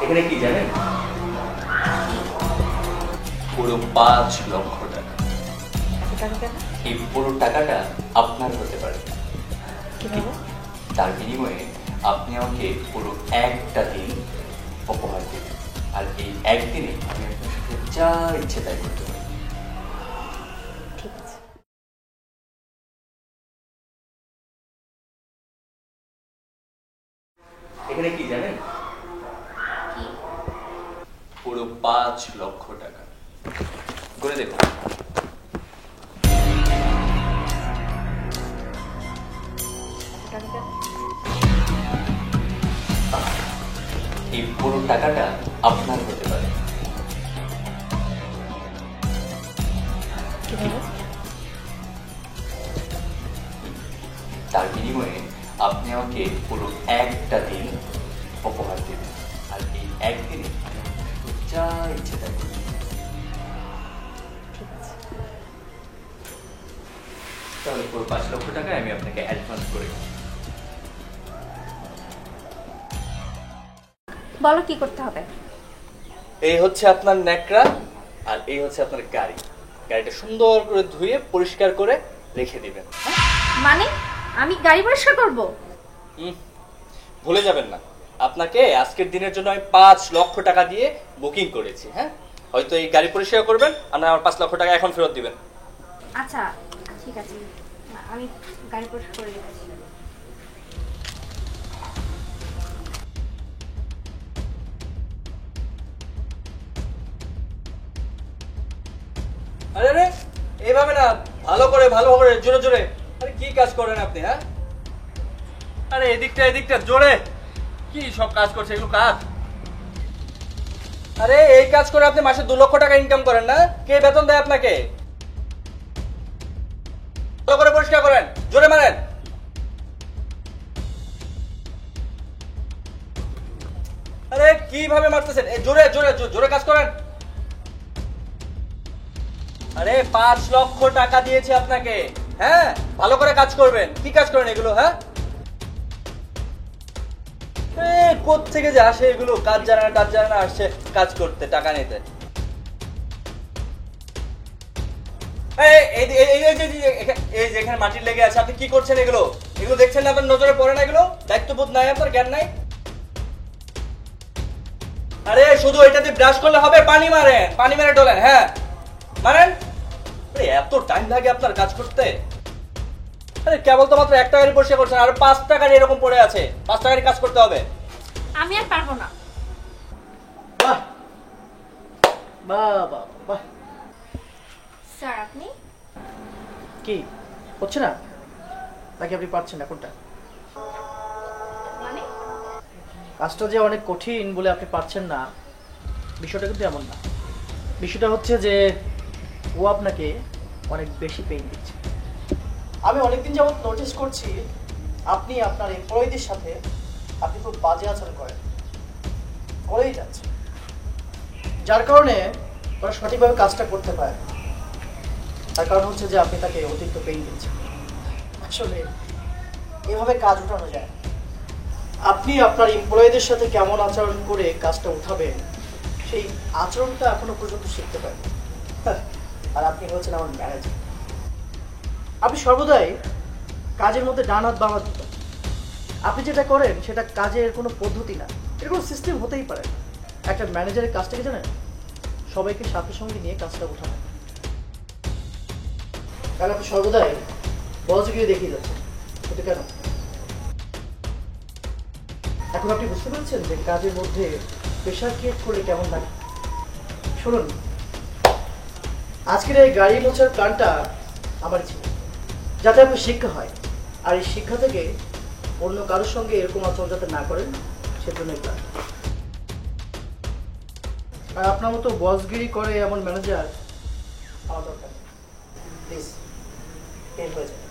এখানে কি জানেন, পুরো 5 লক্ষ টাকা। এই পুরো টাকাটা আপনার হতে পারে, তার বিনিময়ে আপনি আমাকে পুরো একটা দিন উপহার দেবেন, আর এই একদিনে আমি আপনার সাথে যা ইচ্ছে তাই করতে পারি। এখানে কি জানেন, পুরো 5 লক্ষ টাকা। করে দেখুন। এই পুরো টাকাটা আপনার হতে পারে, তার বিনিময়ে আপনি আমাকে পুরো একটা দিন উপহার দেবেন, আর এই একদিনে যা ইচ্ছে তাই করবেন। তাহলে পুরো 5 লক্ষ টাকা আমি আপনাকে অ্যাডভান্স করে দিই। বলো কি করতে হবে। এই হচ্ছে আপনার ন্যাকড়া, আর এই হচ্ছে আপনার গাড়ি। গাড়িটা সুন্দর করে ধুয়ে পরিষ্কার করে রেখে দিবেন। মানে আমি গাড়ি পরিষ্কার করব? ভুলে যাবেন না, আপনাকে আজকের দিনের জন্য আমি 5 লক্ষ টাকা দিয়ে বুকিং করেছি। হ্যাঁ, হয়তো এই গাড়ি পরিষ্কার করবেন, আর আমার 5 লক্ষ টাকা এখন ফেরত দিবেন। আচ্ছা ঠিক আছে, আমি গাড়ি পরিষ্কার করে দিচ্ছি। আরে আরে, এইভাবে না, ভালো করে জোরে জোরে। আরে কি কাজ করেন আপনি? হ্যাঁ, আরে এদিকটা জোরে। কি সব কাজ করছে এগুলো কাজ? আরে এই কাজ করে আপনি মাসে 2 লক্ষ টাকা ইনকাম করেন না? কে বেতন দেয় আপনাকে? ভালো করে পরিষ্কার করেন, জোরে মারেন। আরে কিভাবে মারতেছেন? জোরে জোরে জোরে কাজ করেন। আরে 5 লক্ষ টাকা দিয়েছি আপনাকে। হ্যাঁ, ভালো করে কাজ করবেন। কি কাজ করেন এগুলো? হ্যাঁ, কোত্থেকে যে আসে এগুলো? কাজ জানে না আসছে কাজ করতে, টাকা নিতে। এই যে এখানে মাটির লেগে আছে, আপনি কি করছেন এগুলো? এগুলো দেখছেন না? আপনার নজরে পড়ে না এগুলো? দায়িত্ববোধ নাই আপনার, জ্ঞান নাই? আরে শুধু এটাতে ব্রাশ করলে হবে? পানি মেরে ডলেন। হ্যাঁ মারেন। আরে এত টাইম লাগে আপনার কাজ করতে? আরে কেবল তো মাত্র 1 টাকারই পরিষ্কার করছেন, আর 5 টাকার এরকম পড়ে আছে। 5 টাকারই কাজ করতে হবে। আমি আর পারবো না। বাহ বাহ বাহ বাহ। স্যার আপনি কি হচ্ছে না নাকি আপনি পারছেন না? কোনটা? মানে কাজটা যে অনেক কঠিন বলে আপনি পারছেন না, বিষয়টা কিন্তু এমন না। বিষয়টা হচ্ছে যে ও আপনাকে অনেক বেশি পেইন দিচ্ছে। আমি অনেকদিন যাবত নোটিস করছি আপনি আপনার এমপ্লয়ীদের সাথে আপনি খুব বাজে আচরণ করেই যাচ্ছেন, যার কারণে ওরা সঠিকভাবে কাজটা করতে পারে। তার কারণ হচ্ছে যে আপনি তাকে অতিরিক্ত পেইন দিচ্ছেন। আসলে এভাবে কাজ উঠানো যায়। আপনি আপনার এমপ্লয়ীদের সাথে কেমন আচরণ করে কাজটা উঠাবেন, সেই আচরণটা এখনো পর্যন্ত শিখতে পারেন। আর আপনি হচ্ছেন আমার ম্যানেজার। আপনি সর্বদাই কাজের মধ্যে ডান হাত বাম হাত দিতেন। আপনি যেটা করেন সেটা কাজের কোনো পদ্ধতি না, এর কোনো সিস্টেম হতেই পারে না। একটা ম্যানেজারের কাজটাকে জানেন, সবাইকে সাথে সঙ্গে নিয়ে কাজটা উঠানো। কারণ আপনি সর্বদাই বসগিরি দেখিয়ে যাচ্ছেন। কিন্তু কেন? এখন আপনি বুঝতে পারছেন যে কাজের মধ্যে প্রেশার ক্রিয়েট করলে কেমন লাগে? শুনুন, আজকের এই গাড়ি মোছার প্ল্যানটা আমার ছিল, যাতে আপনার শিক্ষা হয়, আর এই শিক্ষা থেকে অন্য কারোর সঙ্গে এরকম আচরণ যাতে না করেন সেজন্য প্ল্যান। আর আপনার মতো বসগিরি করে এমন ম্যানেজার আমার দরকার। প্লিজ বের হয়ে যান।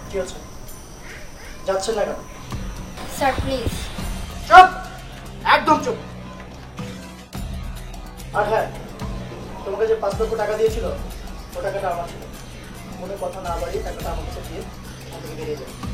কি হচ্ছে? যাচ্ছেন না কেন? Sir please. চুপ, একদম চুপ। আর হ্যাঁ, তোমাকে যে 5 লক্ষ টাকা দিয়েছিল ও টাকাটা আমার ছিল। মনে কথা না বাড়িয়ে টাকাটা আমার কাছে দিয়ে বেরিয়ে যাবে।